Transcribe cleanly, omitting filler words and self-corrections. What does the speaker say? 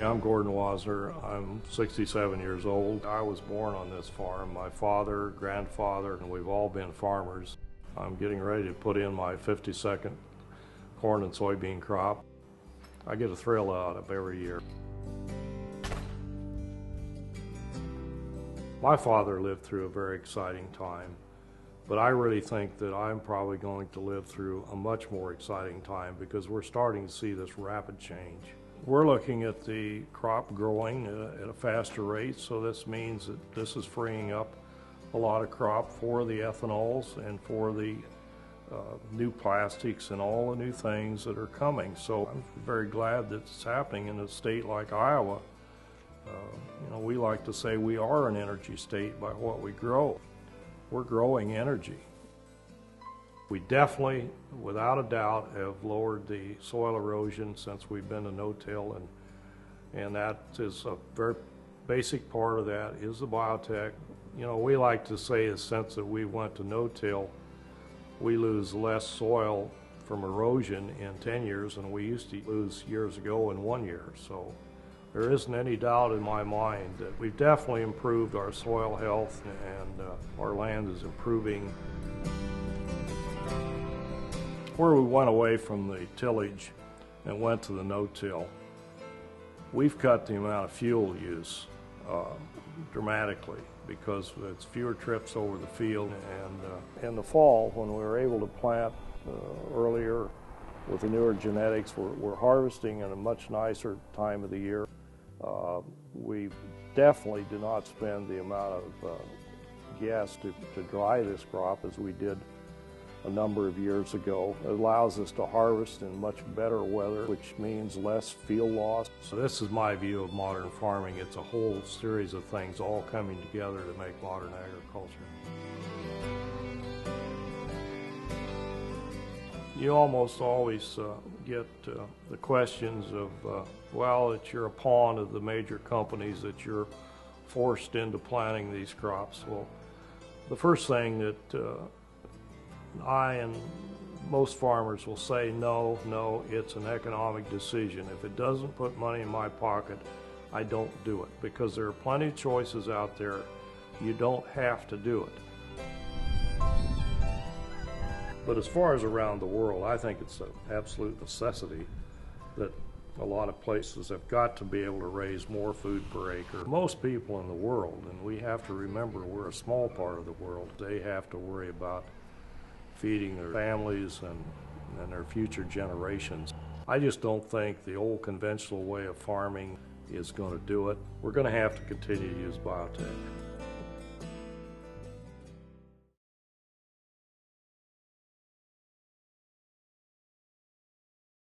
I'm Gordon Wassenar. I'm 67 years old. I was born on this farm. My father, grandfather, and we've all been farmers. I'm getting ready to put in my 52nd corn and soybean crop. I get a thrill out of every year. My father lived through a very exciting time, but I really think that I'm probably going to live through a much more exciting time because we're starting to see this rapid change. We're looking at the crop growing at a faster rate, so this means that this is freeing up a lot of crop for the ethanols and for the new plastics and all the new things that are coming. So I'm very glad that it's happening in a state like Iowa. We like to say we are an energy state by what we grow. We're growing energy. We definitely, without a doubt, have lowered the soil erosion since we've been to no-till, and that is a very basic part of that is the biotech. We like to say since that we went to no-till, we lose less soil from erosion in 10 years than we used to lose years ago in 1 year. So there isn't any doubt in my mind that we've definitely improved our soil health and our land is improving. Where we went away from the tillage and went to the no-till, we've cut the amount of fuel use dramatically because it's fewer trips over the field. And in the fall, when we were able to plant earlier with the newer genetics, we're harvesting in a much nicer time of the year. We definitely do not spend the amount of gas to dry this crop as we did a number of years ago. It allows us to harvest in much better weather, which means less field loss. So this is my view of modern farming. It's a whole series of things all coming together to make modern agriculture. You almost always get the questions of, well, that you're a pawn of the major companies, that you're forced into planting these crops. Well, the first thing that I and most farmers will say, no, it's an economic decision. If it doesn't put money in my pocket, I don't do it, because there are plenty of choices out there. You don't have to do it. But as far as around the world, I think it's an absolute necessity that a lot of places have got to be able to raise more food per acre. Most people in the world, and we have to remember we're a small part of the world, they have to worry about feeding their families and their future generations. I just don't think the old conventional way of farming is going to do it. We're going to have to continue to use biotech.